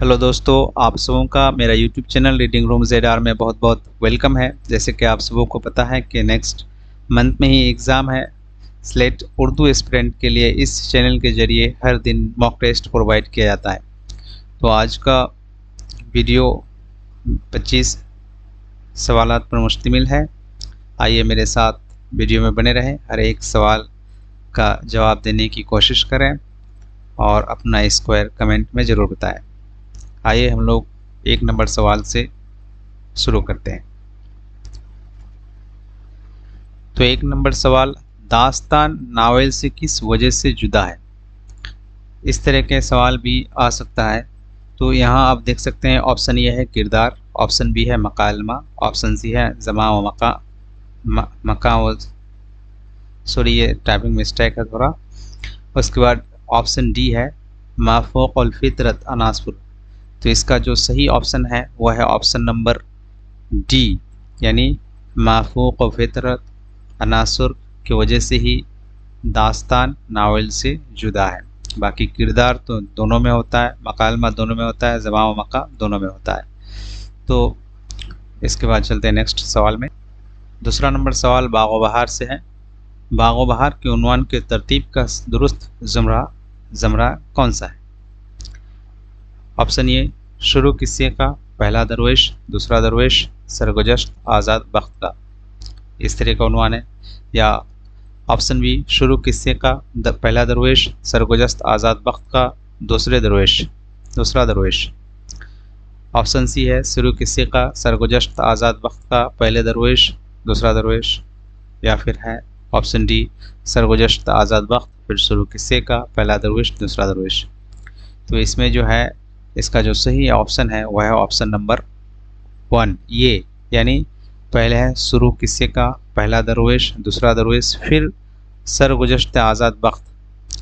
Hello दोस्तों, आप सबों का मेरा YouTube channel reading room ZR में बहुत बहुत वेलकम है। जैसे कि आप सबों को पता है कि नेक्स्ट मंथ में ही एग्ज़ाम है। स्लेट उर्दू एस्पिरेंट के लिए इस चैनल के ज़रिए हर दिन मॉक टेस्ट प्रोवाइड किया जाता है। तो आज का वीडियो 25 सवालात पर मुश्तमिल है। आइए मेरे साथ वीडियो में बने रहें, हर एक सवाल का जवाब देने की कोशिश करें और अपना स्क्वायर कमेंट में ज़रूर बताएं। आइए हम लोग 1 नंबर सवाल से शुरू करते हैं। तो 1 नंबर सवाल, दास्तान नावल से किस वजह से जुदा है? इस तरह के सवाल भी आ सकता है। तो यहाँ आप देख सकते हैं, ऑप्शन ए है किरदार, ऑप्शन बी है मकालमा, ऑप्शन सी है ज़मा व मका व सॉरी ये टाइपिंग मिस्टेक है थोड़ा। उसके बाद ऑप्शन डी है माफ़ौक़ अल फितरत अनासुर। तो इसका जो सही ऑप्शन है वह है ऑप्शन नंबर डी, यानी माफ़ौक़ फितरत अनासुर की वजह से ही दास्तान नावल से जुदा है। बाकी किरदार तो दोनों में होता है, मकालमा दोनों में होता है, ज़मा व मका दोनों में होता है। तो इसके बाद चलते हैं नेक्स्ट सवाल में। दूसरा नंबर सवाल बाग़ व बहार से है। बाग़ व बहार के उन्वान के तरतीब का दुरुस्त ज़मरा कौन सा है? ऑप्शन ए शुरू किस्से का, पहला दरवेश, दूसरा दरवेश, सरगुज़श्त, आज़ाद बख्त का, इस तरह का उन्वान है। या ऑप्शन बी शुरू किस्से का, पहला दरवेश, सरगुज़श्त, आज़ाद बख्त का, दूसरा दरवेश। ऑप्शन सी है शुरू किस्से का, सरगुज़श्त, आज़ाद बख्त का, पहले दरवेश, दूसरा दरवेश। या फिर है ऑप्शन डी सरगुज़श्त, आज़ाद बख्त, फिर शुरू किस्से का, पहला दरवेश, दूसरा दरवेश। तो इसमें जो है इसका जो सही ऑप्शन है वह है ऑप्शन नंबर 1 ये, यानी पहले है शुरू किस्से का, पहला दरवेश, दूसरा दरवेश, फिर सरगुज़श्त आज़ाद बख्त,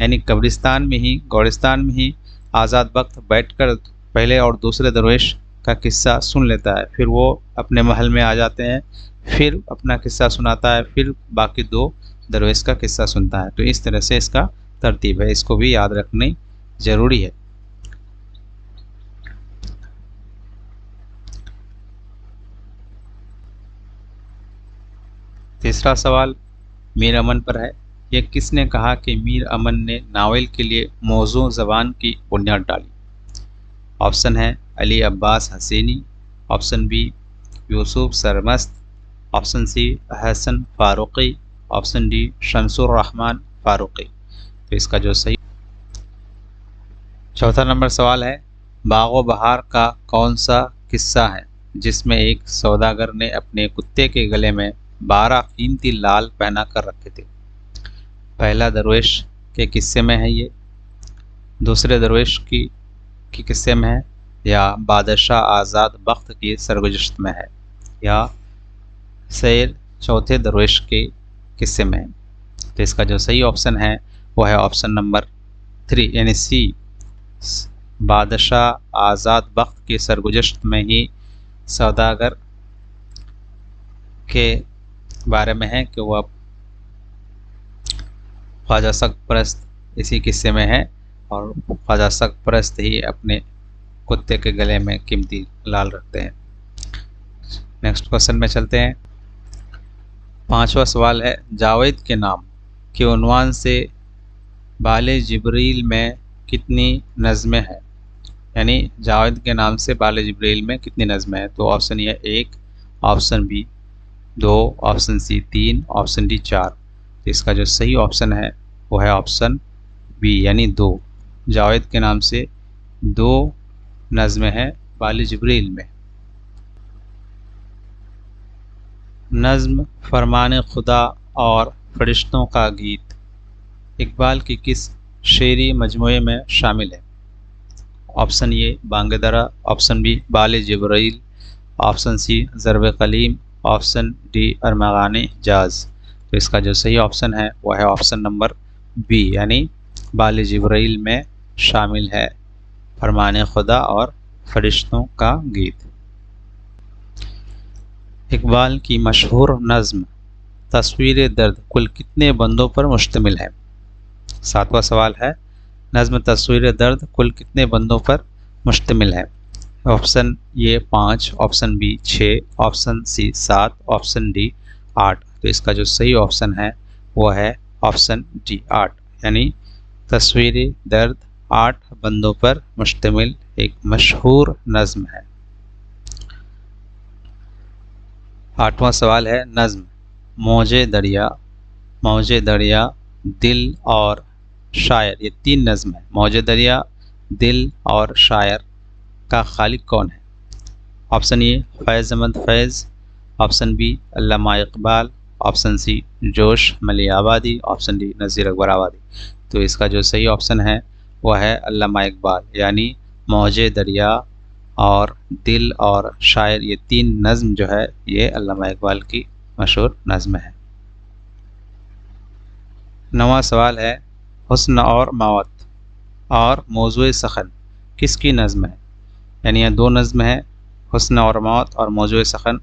यानी कब्रिस्तान में ही आज़ाद बख्त बैठकर पहले और दूसरे दरवेश का किस्सा सुन लेता है। फिर वो अपने महल में आ जाते हैं, फिर अपना किस्सा सुनाता है, फिर बाकी 2 दरवेश का किस्सा सुनता है। तो इस तरह से इसका तरतीब है, इसको भी याद रखनी ज़रूरी है। तीसरा सवाल मीर अमन पर है। ये किसने कहा कि मीर अमन ने नावल के लिए मौजू ज़बान की बुनियाद डाली? ऑप्शन है Ali Abbas Husaini, option B Yusuf Sarmast, option C Hasan Farooqui, option D Shamsur Rahman Farooqui. तो इसका जो सही। चौथा नंबर सवाल है, बाग़ व बहार का कौन सा किस्सा है जिसमें एक सौदागर ने अपने कुत्ते के गले में 12 कीमती लाल पहना कर रखे थे? पहला दरवेश के किस्से में है ये, दूसरे दरवेश की किस्से में है, या बादशाह आज़ाद बख्त की सरगुज़श्त में है, या सैर चौथे दरवेश के किस्से में है? तो इसका जो सही ऑप्शन है वह है ऑप्शन नंबर 3 यानी सी, बादशाह आज़ाद बख्त की सरगुज़श्त में ही सौदागर के बारे में है कि वह ख्वाजा सख्त परस्त इसी किस्से में है, और ख्वाजा सख्त परस्त ही अपने कुत्ते के गले में कीमती लाल रखते हैं। नेक्स्ट क्वेश्चन में चलते हैं। 5वां सवाल है, जावेद के नाम के उन्वान से बाले जिब्रील में कितनी नज़में हैं? यानी जावेद के नाम से बाले जिब्रील में कितनी नज़में हैं? तो option A 1, option B 2, option C 3, option D 4। तो इसका जो सही ऑप्शन है वो है ऑप्शन बी यानी 2। जावेद के नाम से 2 नज़में हैं बाले जिब्रील में। नज़्म फरमान खुदा और फरिश्तों का गीत इकबाल की किस शेरी मजमूए में शामिल है? Option A Bangedara, option B Bale Jibril, option C Zarb Kalim, option D Armaghane Hijaz. तो इसका जो सही ऑप्शन है वह है ऑप्शन नंबर बी यानी बाले जिब्रील में शामिल है फरमान खुदा और फरिश्तों का गीत। इकबाल की मशहूर नज़्म तस्वीर दर्द कुल कितने बंदों पर मुश्तमिल है? 7वां सवाल है, नज़्म तस्वीर दर्द कुल कितने बंदों पर मुश्तमिल है। Option A 5, option B 6, option C 7, option D 8। तो इसका जो सही ऑप्शन है वो है ऑप्शन डी 8, यानी तस्वीरी दर्द 8 बंदों पर मुश्तमिल एक मशहूर नज़्म है। 8वां सवाल है नज़्म मौजे दरिया दिल और शायर, ये 3 नज़्म है। मौजे दरिया, दिल और शायर का खालिक कौन है? Option A Faiz Ahmad Faiz, option B Allama Iqbal, option C Josh मली आबादी, ऑप्शन डी नज़ीर अकबर आबादी। तो इसका जो सही ऑप्शन है वो है अल्लामा इकबाल, यानी मौजे दरिया और दिल और शायर, ये 3 नज़्म जो है ये अल्लामा इकबाल की मशहूर नज़्म है। 9वां सवाल है हुस्न और मौत और मौज़ूए सखन किसकी नज़्म है? यानी ये 2 नज़्म है, हुस्न और मौत और मौज़ूए सखन,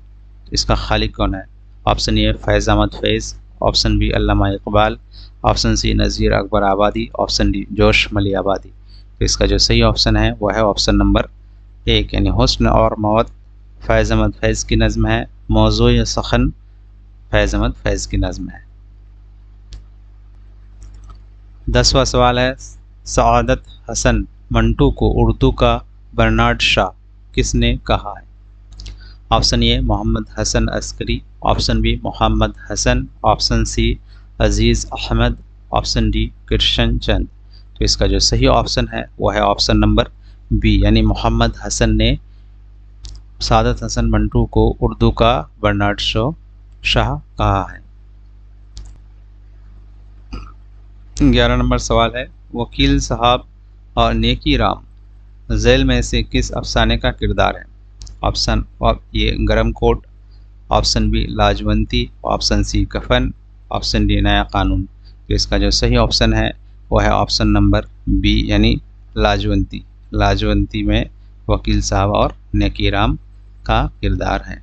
इसका खालिक कौन है? Option A Faiz Ahmad Faiz, option B Allama Iqbal, option C Nazir Akbarabadi, option D जोश मली आबादी। तो इसका जो सही ऑप्शन है वो है ऑप्शन नंबर 1, यानी हुस्न और मौत फैज़ अहमद फैज़ की नज़्म है, मौज़ूए सखन फैज़ अहमद फैज़ की नज़्म है। 10वां सवाल है सआदत हसन मंटू को उर्दू का बर्नार्ड शाह किसने कहा है? Option A Mohammad Hasan Askari, option B Mohammad Hasan, option C Aziz Ahmad, option D Krishna Chand. तो इसका जो सही ऑप्शन है वो है ऑप्शन नंबर बी, यानी मोहम्मद हसन ने सआदत हसन मंटू को उर्दू का बर्नार्ड शाह कहा है। 11 नंबर सवाल है वकील साहब और नेकी राम झेल में से किस अफसाने का किरदार है? ऑप्शन ए गरम कोट, ऑप्शन बी लाजवंती, ऑप्शन सी कफन, ऑप्शन डी नया कानून। तो इसका जो सही ऑप्शन है वो है ऑप्शन नंबर बी, यानी लाजवंती। लाजवंती में वकील साहब और नेकी राम का किरदार है।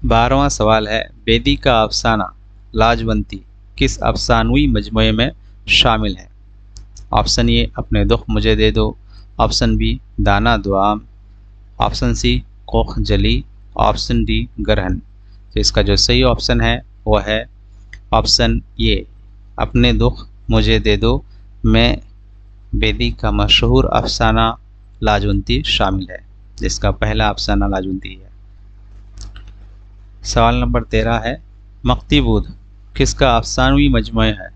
12वां सवाल है बेदी का अफसाना लाजवंती किस अफसानवी मजमूए में शामिल है? ऑप्शन ए अपने दुख मुझे दे दो, ऑप्शन बी दाना दुआम, ऑप्शन सी कोख जली, ऑप्शन डी गरहन। तो इसका जो सही ऑप्शन है वो है ऑप्शन ए अपने दुख मुझे दे दो में बेदी का मशहूर अफसाना लाजवंती शामिल है, जिसका पहला अफसाना लाजवंती है। सवाल नंबर 13 है मक्तिबूद किसका अफसानवी मजमूआ है?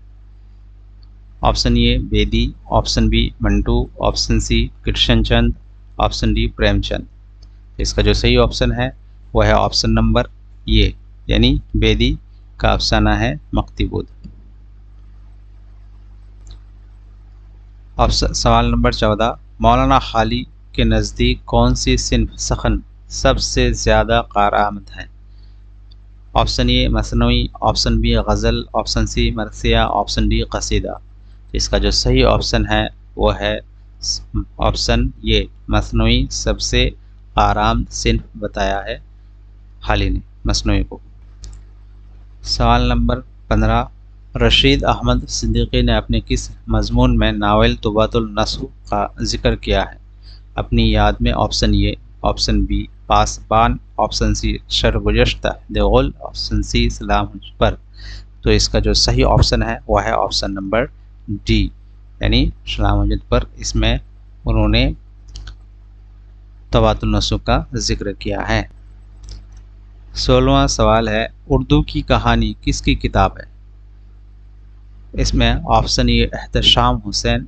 Option A Bedi, option B Manto, option C Krishanchand, option D Premchand. इसका जो सही ऑप्शन है वह है ऑप्शन नंबर ए, यानी बेदी का अफसाना है मक्तिबूद। सवाल नंबर 14 मौलाना खाली के नज़दीक कौन सी सिन्फ सखन सबसे ज़्यादा कारआमद है? ऑप्शन ए मसनवी, ऑप्शन बी गज़ल, ऑप्शन सी मरसिया, ऑप्शन डी कसीदा। इसका जो सही ऑप्शन है वो है ऑप्शन ए मसनवी सबसे आराम सिन्फ बताया है हाली ने मसनवी को। सवाल नंबर 15 रशीद अहमद सिद्दीकी ने अपने किस मजमून में नावल तुबातुल नस्ख का जिक्र किया है अपनी याद में? ऑप्शन ए, ऑप्शन बी पासबान, ऑप्शन सी शरगुज़श्ता देगुल, ऑप्शन सी सलाम पर। तो इसका जो सही ऑप्शन है वह है ऑप्शन नंबर डी, यानी सलाम पर। इसमें उन्होंने तबातुल नस्ख का जिक्र किया है। 16वां सवाल है उर्दू की कहानी किसकी किताब है? इसमें option A Ehtesham Husain,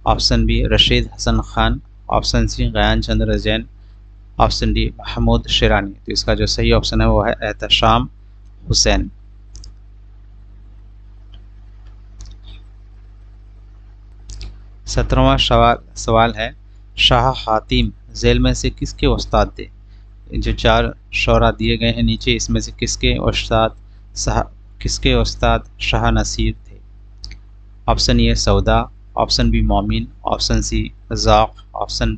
option B Rashid Hasan Khan, option C Gyan Chand Jain, option D Mahmood Shirani. तो इसका जो सही ऑप्शन है वो है एहतशाम हुसैन। 17वां सवाल है शाह हातिम झेल में से किसके उस्ताद थे? जो 4 शोरा दिए गए हैं नीचे, इसमें से किसके उस्ताद शाह नसीर थे? Option A Sauda, option B Momin, option C Zauq, option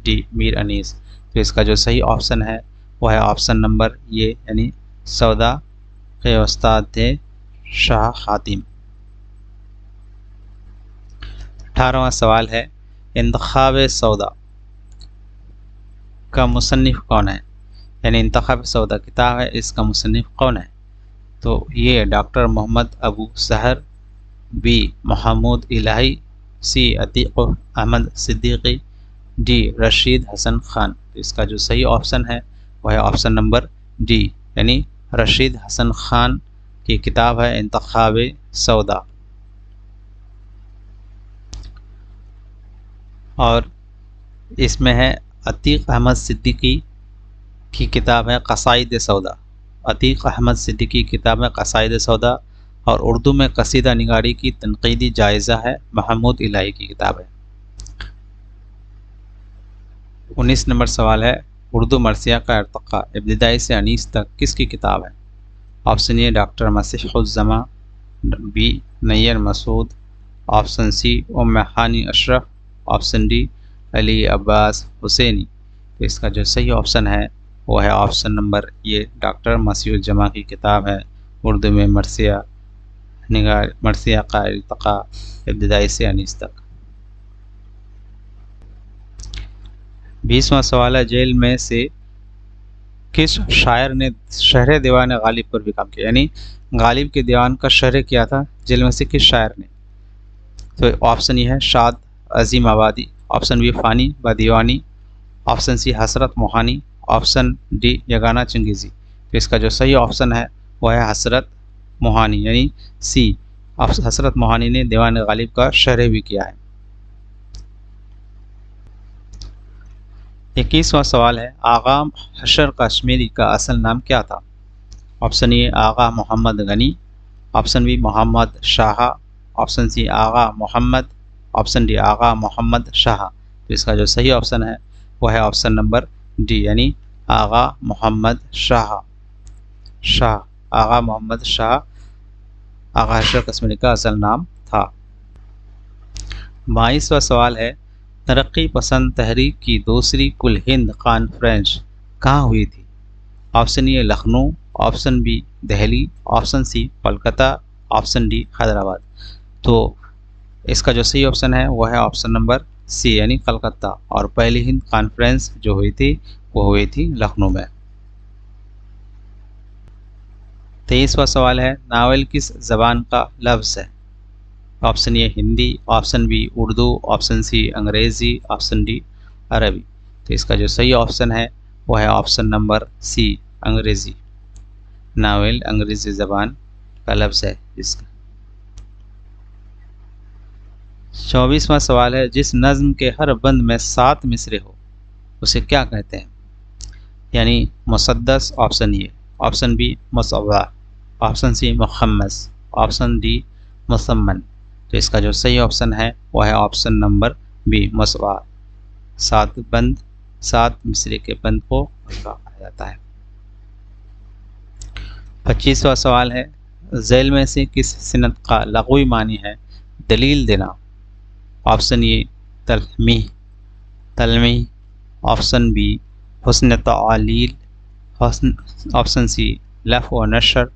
D Mir Anees. तो इसका जो सही ऑप्शन है वह है ऑप्शन नंबर ए, यानी सौदा के उस्ताद थे शाह हातिम। 18वां सवाल है इंतखाब सौदा का मुसन्निफ कौन है, यानी इंतखाब सौदा किताब है, इसका मुसन्निफ कौन है? तो ये डॉक्टर मोहम्मद अबू सहर, बी महमूद इलाही, सी अतीक अहमद सिद्दीकी, डी रशीद हसन खान। तो इसका जो सही ऑप्शन है वह है ऑप्शन नंबर डी, यानी रशीद हसन खान की किताब है इंतखाब सौदा। और इसमें है अतीक अहमद सिद्दीकी की किताब है कसाइद सौदा। अतीक अहमद सिद्दीकी की किताब है कसाइद सौदा, और उर्दू में कसीदा निगारी की तनकीदी जायज़ा है महमूद इलाही की किताब है। 19 नंबर सवाल है, उर्दू मरसिया का इर्तिक़ा इब्तिदाई से अनीस तक किसकी किताब है? Option A doctor Masihuzzaman, B Nayyar Masood, option C Umme Hani Ashraf, option D Ali Abbas Husaini. तो इसका जो सही ऑप्शन है वो है ऑप्शन नंबर ये, डॉक्टर मसीहुज़्ज़मा की किताब है उर्दू में मरसिया का इर्तिक़ा इब्तिदाई से अनीस तक। 20वां सवाल है, जेल में से किस शायर ने शहर दीवान गालिब पर भी काम किया, यानी गालिब के दीवान का शहर किया था जेल में से किस शायर ने? तो ऑप्शन ये है शाद अजीम आबादी, ऑप्शन बी फ़ानी व दीवानी, ऑप्शन सी हसरत मोहानी, ऑप्शन डी यगाना चंगेज़ी। तो इसका जो सही ऑप्शन है वह है हसरत मोहानी, यानी सी हसरत मोहानी ने दीवान गालिब का शरह भी किया है। 21वां सवाल है, आगा हशर कश्मीरी का असल नाम क्या था? Option A Agha Mohammad Ghani, option B Mohammad Shah, option C Agha Mohammad, option D Agha Mohammad Shah. तो इसका जो सही ऑप्शन है वह है ऑप्शन नंबर डी, यानी आगा मोहम्मद शाह। आगा मोहम्मद शाह आगा हशर कश्मीरी का असल नाम था। 22वां सवाल है, तरक्की पसंद तहरीक की दूसरी कुल हिंद कॉन्फ्रेंस कहाँ हुई थी? Option A Lucknow, option B Delhi, option C Kolkata, option D Hyderabad. तो इसका जो सही ऑप्शन है वह है ऑप्शन नंबर सी, यानी कलकत्ता, और पहली हिंद कॉन्फ्रेंस जो हुई थी वो हुई थी लखनऊ में। 23वां सवाल है, नावल किस ज़बान का लफ्ज़ है? Option A Hindi, option B Urdu, option C Angrezi, option D अरबी। तो इसका जो सही ऑप्शन है वह है ऑप्शन नंबर सी, अंग्रेज़ी। नावल अंग्रेज़ी ज़बान का लफ्ज़ है इसका। 24वां सवाल है, जिस नज़्म के हर बंद में 7 मिसरे हो उसे क्या कहते हैं? यानी मुसद्दस, ऑप्शन ए, ऑप्शन बी मुसव्वा, ऑप्शन सी मुखम्मस, ऑप्शन डी मुसम्मन। तो इसका जो सही ऑप्शन है वह है ऑप्शन नंबर बी, मुसव्वा। 7 मिसरे के बंद को मुसव्वा कहा जाता है। 25वां सवाल है, ज़ैल में से किस सिनत का लग़वी मानी है दलील देना? ऑप्शन ए तलमीह, ऑप्शन बी हुस्न तालील, ऑप्शन सी लफ़ व नशर,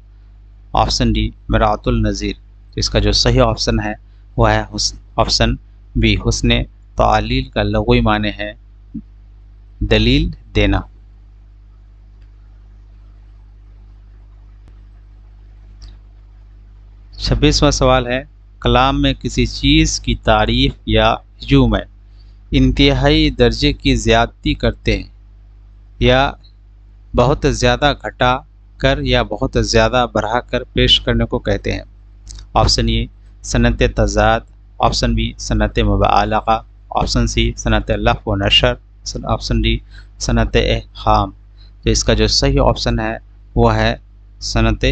ऑप्शन डी मिरातुल नज़ीर। तो इसका जो सही ऑप्शन है वह है ऑप्शन बी, हुस्न तालील का लग़वी माने है दलील देना। 26वां सवाल है, कलाम में किसी चीज़ की तारीफ़ या हिजू में इंतहाई दर्जे की ज़्यादती करते हैं या बहुत ज़्यादा घटा कर या बहुत ज़्यादा बढ़ा कर पेश करने को कहते हैं? ऑप्शन ए सनत तज़ाद, ऑप्शन बी सनत मुबालगा, ऑप्शन सी सनत लफ़ व नशर, ऑप्शन डी सनत इहाम। तो इसका जो सही ऑप्शन है वह है सनत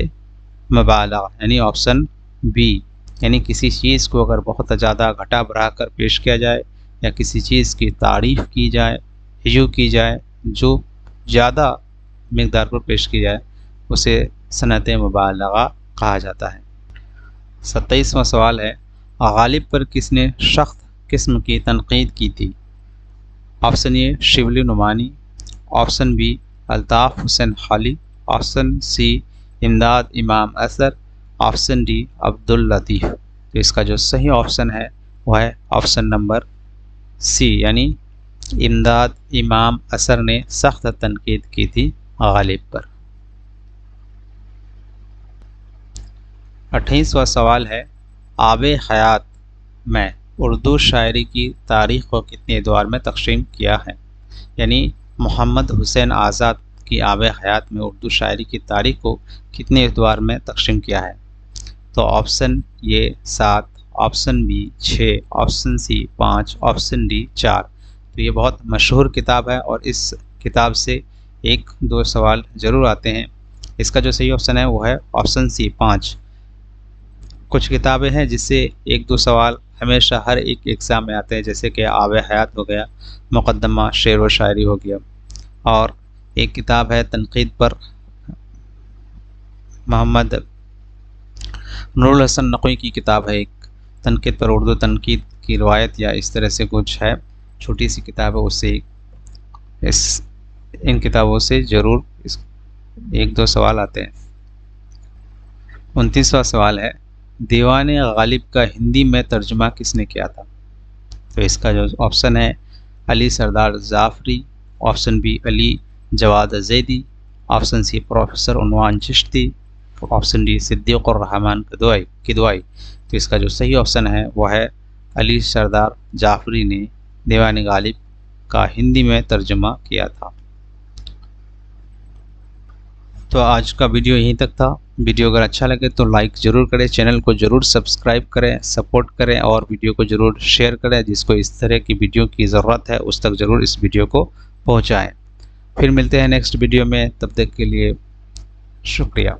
मुबालगा, यानी ऑप्शन बी, यानी किसी चीज़ को अगर बहुत ज़्यादा घटा बढ़ा कर पेश किया जाए या किसी चीज़ की तारीफ़ की जाए, हिजू की जाए, जो ज़्यादा मिक़दार पर पेश की जाए उसे सनत मुबालगा कहा जाता है। 27वां सवाल है, गालिब पर किसने सख्त किस्म की तनकीद की थी? Option A Shibli Nomani, option B Altaf Hussain Hali, option सी इमदाद इमाम असर, ऑप्शन डी अब्दुल लतीफ़। तो इसका जो सही ऑप्शन है वह है ऑप्शन नंबर सी यानी इमदाद इमाम असर ने सख्त तनकीद की थी गालिब पर। 28वां सवाल है, आब हयात में उर्दू शायरी की तारीख़ को कितने एतवार में तक़सीम किया है। यानी मोहम्मद हुसैन आज़ाद की आब हयात में उर्दू शायरी की तारीख़ को कितने एतवार में तक़सीम किया है। तो option A 7, option B 6, option C 5, option D 4। तो ये बहुत मशहूर किताब है और इस किताब से 1-2 सवाल ज़रूर आते हैं। इसका जो सही ऑप्शन है वो है ऑप्शन सी 5। कुछ किताबें हैं जिससे 1-2 सवाल हमेशा हर एक एग्ज़ाम में आते हैं, जैसे कि आब हयात हो गया, मुक़द्दमा शेर व शायरी हो गया, और एक किताब है तनकीद पर, मोहम्मद नूरुल हसन नक़वी की किताब है, एक तनकीद पर उर्दू तनकीद की रवायत या इस तरह से कुछ है, छोटी सी किताब है। उससे इन किताबों से ज़रूर 1-2 सवाल आते हैं। 29वां सवाल है, दीवाने गालिब का हिंदी में तर्जुमा किसने किया था। तो इसका जो ऑप्शन है Ali Sardar Jafri, option B Ali Jawad Zaidi, option C professor Unwan Chishti, option D Siddiqur Rahman Kidwai. तो इसका जो सही ऑप्शन है वह है अली सरदार जाफ़री ने दीवाने गालिब का हिंदी में तर्जुमा किया था। तो आज का वीडियो यहीं तक था। वीडियो अगर अच्छा लगे तो लाइक ज़रूर करें, चैनल को ज़रूर सब्सक्राइब करें, सपोर्ट करें और वीडियो को ज़रूर शेयर करें। जिसको इस तरह की वीडियो की ज़रूरत है उस तक ज़रूर इस वीडियो को पहुंचाएं। फिर मिलते हैं नेक्स्ट वीडियो में, तब तक के लिए शुक्रिया।